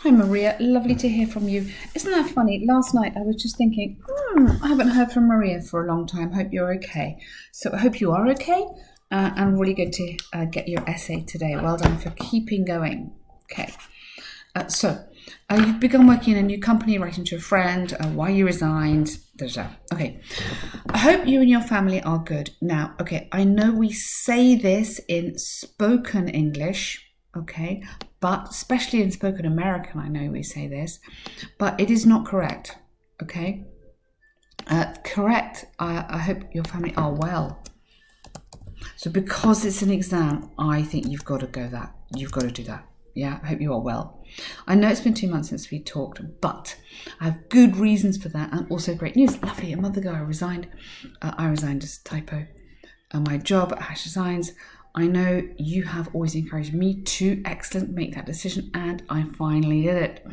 Hi Maria, lovely to hear from you. Isn't that funny? Last night I was just thinking, I haven't heard from Maria for a long time. Hope you're okay. So I hope you are okay. And really good to get your essay today. Well done for keeping going. Okay. You've begun working in a new company, writing to a friend, why you resigned. Okay. I hope you and your family are good. Now, okay, I know we say this in spoken English, okay, but especially in spoken American, I know we say this, but it is not correct, okay? Correct, I hope your family are well. So because it's an exam, I think you've got to do that. Yeah, I hope you are well. I know it's been 2 months since we talked, but I have good reasons for that, and also great news. Lovely, a month ago I resigned. I resigned as a typo. My job at Hash Designs. I know you have always encouraged me to make that decision, and I finally did it.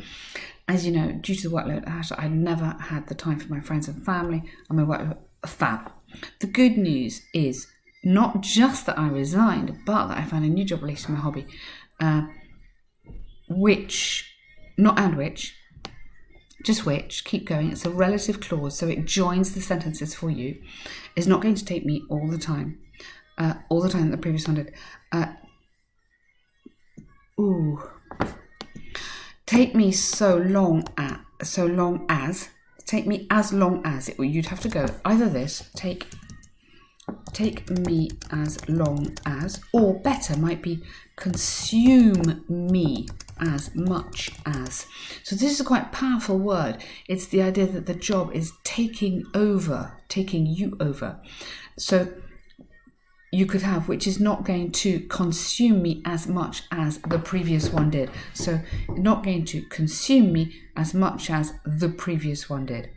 As you know, due to the workload at Hash, I never had the time for my friends and family, and my work was fab. The good news is not just that I resigned, but that I found a new job related to my hobby. Keep going. It's a relative clause, so it joins the sentences for you. It's not going to take me all the time that the previous one did. Take me as long as you'd have to go either this, take me as long as, or better might be consume me as much as. So this is a quite powerful word. It's the idea that the job is taking you over. So you could have, which is not going to consume me as much as the previous one did. So not going to consume me as much as the previous one did.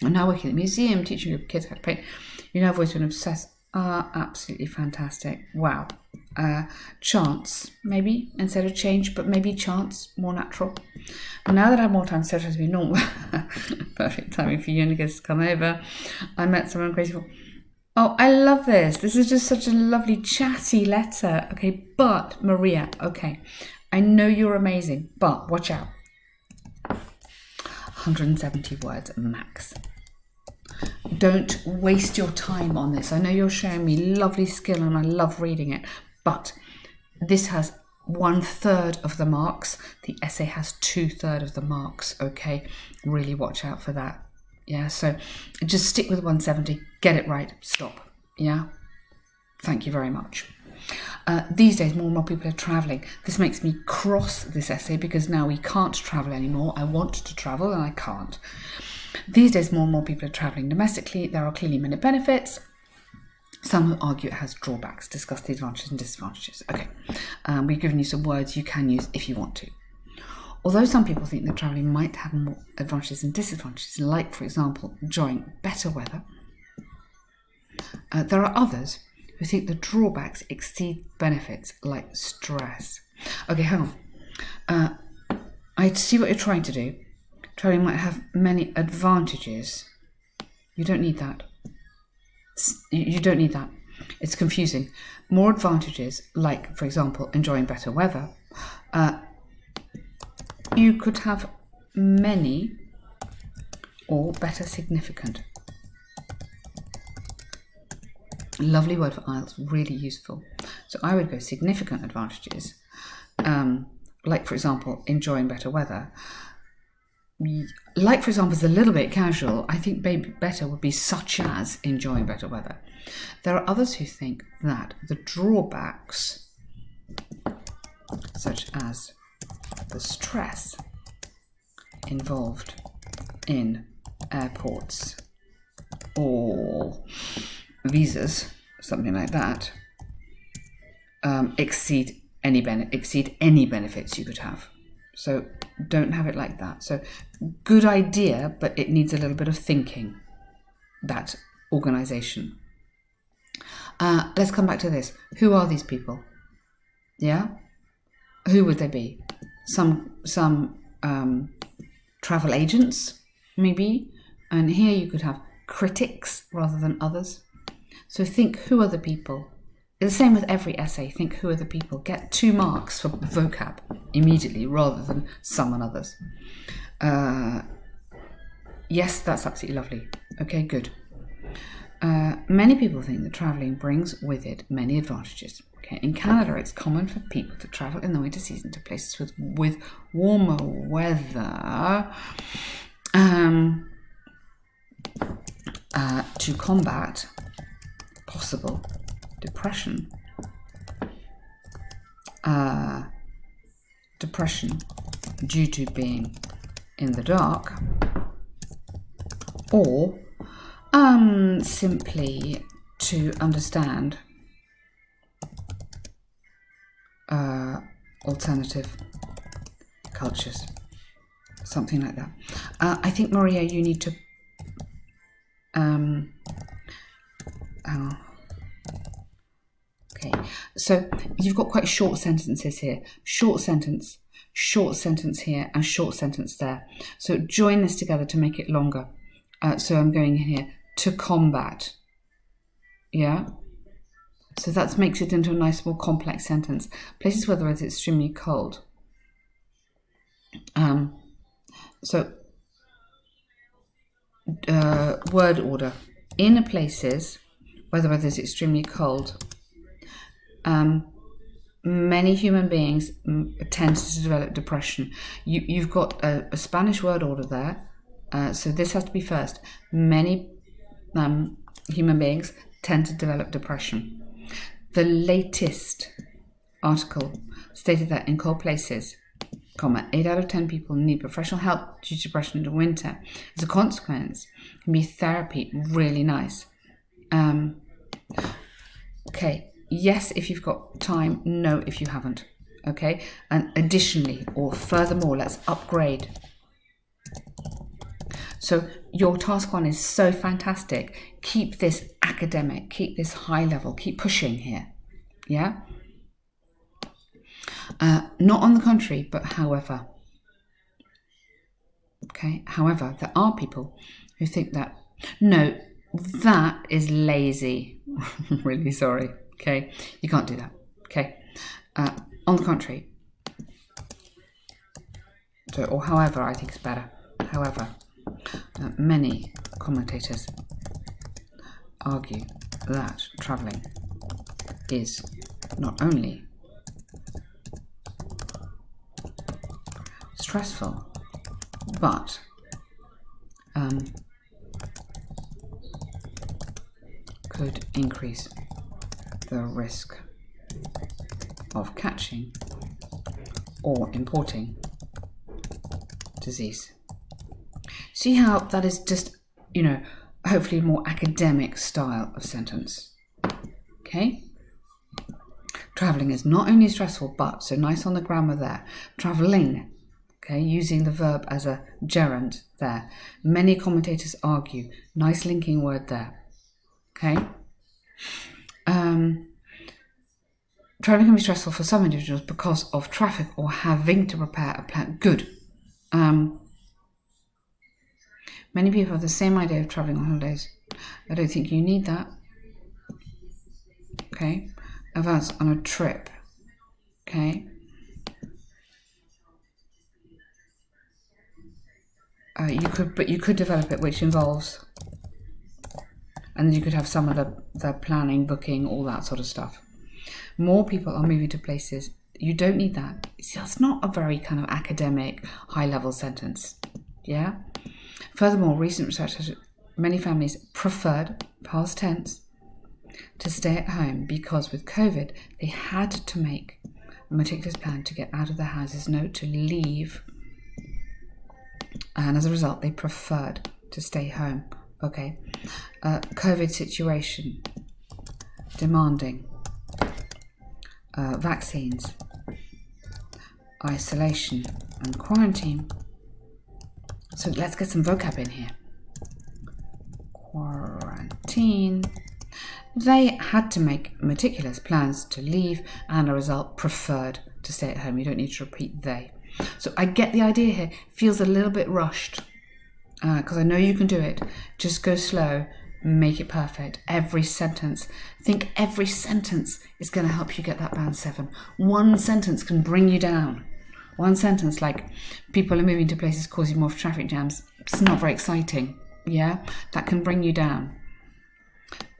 I'm now working at the museum, teaching your kids how to paint. You know, I've always been obsessed. Absolutely fantastic. Wow. Chance, maybe, instead of change, but maybe chance, more natural. And now that I have more time, so it has to be normal. Perfect timing for you and the kids to come over. I met someone crazy for. Oh, I love this. This is just such a lovely chatty letter. Okay, but Maria, okay, I know you're amazing, but watch out. 170 words max. Don't waste your time on this. I know you're showing me lovely skill and I love reading it, but this has 1/3 of the marks. The essay has 2/3 of the marks, okay? Really watch out for that. Yeah, so just stick with 170, get it right, stop. Yeah, thank you very much. These days, more and more people are travelling. This makes me cross this essay because now we can't travel anymore. I want to travel and I can't. These days, more and more people are travelling domestically. There are clearly many benefits. Some who argue it has drawbacks. Discuss the advantages and disadvantages. Okay, we've given you some words you can use if you want to. Although some people think that travelling might have more advantages and disadvantages, like, for example, enjoying better weather, there are others who think the drawbacks exceed benefits, like stress. Okay, hang on. I see what you're trying to do. Travelling might have many advantages. You don't need that. You don't need that. It's confusing. More advantages, like, for example, enjoying better weather. You could have many or better significant. Lovely word for IELTS, really useful. So I would go significant advantages, like, for example, enjoying better weather. Like, for example, is a little bit casual. I think maybe better would be such as enjoying better weather. There are others who think that the drawbacks, such as the stress involved in airports or visas, something like that, exceed any benefits you could have. So don't have it like that. So good idea, but it needs a little bit of thinking, that organisation. Let's come back to this. Who are these people? Yeah? Who would they be? Some travel agents, maybe. And here you could have critics rather than others. So think, who are the people? the same with every essay. Think who are the people. Get 2 marks for vocab immediately rather than some and others. Yes, that's absolutely lovely. Okay, good. Many people think that travelling brings with it many advantages. Okay, in Canada, it's common for people to travel in the winter season to places with warmer weather to combat possible depression. Depression due to being in the dark, or simply to understand alternative cultures, something like that. I think, Maria, you need to okay, so you've got quite short sentences here. Short sentence here, and short sentence there. So join this together to make it longer. So I'm going in here, to combat. Yeah? So that makes it into a nice, more complex sentence. Places where the weather is extremely cold. Word order. In places where the weather is extremely cold, many human beings tend to develop depression. You've got a Spanish word order there, so this has to be first. Many human beings tend to develop depression. The latest article stated that in cold places, 8 out of 10 people need professional help due to depression in the winter. As a consequence, can be therapy really nice. Okay, yes if you've got time, no if you haven't. Okay, and additionally or furthermore, let's upgrade. So your task 1 is so fantastic. Keep this academic, keep this high level, keep pushing here. Yeah? Not on the contrary, but however. Okay, however, there are people who think that, no, that is lazy. Really sorry. Okay, you can't do that. Okay, on the contrary. So, or however, I think is better. However, many commentators argue that travelling is not only stressful, but could increase the risk of catching or importing disease. See how that is just, hopefully a more academic style of sentence. Okay? Travelling is not only stressful, but, so nice on the grammar there, travelling, okay, using the verb as a gerund there. Many commentators argue, nice linking word there. Okay? Travelling can be stressful for some individuals because of traffic or having to prepare a plan. Good. Many people have the same idea of travelling on holidays. I don't think you need that. Okay? Advance on a trip. Okay? You could develop it, which involves, and you could have some of the planning, booking, all that sort of stuff. More people are moving to places. You don't need that. See, that's not a very kind of academic, high-level sentence. Yeah? Furthermore, recent research has many families preferred, past tense, to stay at home because with COVID, they had to make a meticulous plan to get out of their houses, no, to leave. And as a result, they preferred to stay home. Okay. COVID situation, demanding vaccines, isolation and quarantine. So let's get some vocab in here. Quarantine. They had to make meticulous plans to leave and as a result preferred to stay at home. You don't need to repeat they. So I get the idea here. Feels a little bit rushed because I know you can do it. Just go slow. make it perfect. Every sentence. Think every sentence is going to help you get that band 7. One sentence can bring you down. One sentence like people are moving to places causing more traffic jams. It's not very exciting. Yeah, that can bring you down.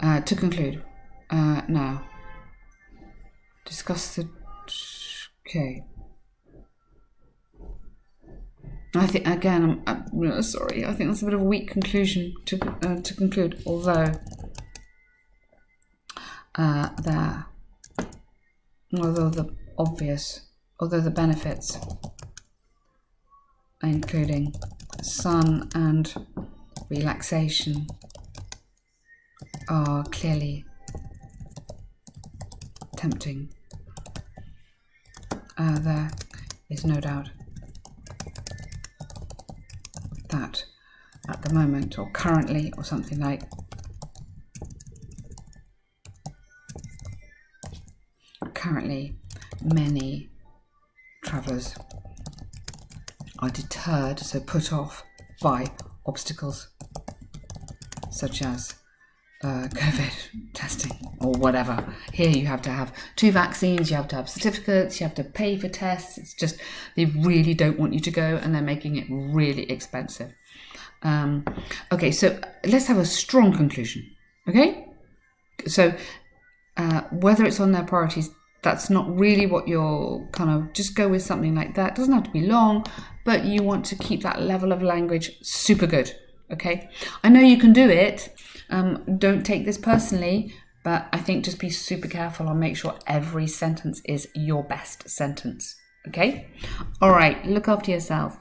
To conclude, now, discuss the... Okay. I think, again, I'm really sorry, I think that's a bit of a weak conclusion to conclude, although although the benefits, including sun and relaxation, are clearly tempting, there is no doubt that at the moment, or currently, or something like, currently many travellers are deterred, so put off, by obstacles such as COVID testing or whatever. Here you have to have 2 vaccines, you have to have certificates, you have to pay for tests. It's just, they really don't want you to go, and they're making it really expensive. Okay, so let's have a strong conclusion. Okay, so whether it's on their priorities, that's not really what you're kind of, just go with something like that. It doesn't have to be long, but you want to keep that level of language super good. Okay, I know you can do it. Don't take this personally, but I think just be super careful and make sure every sentence is your best sentence. Okay? All right, look after yourself.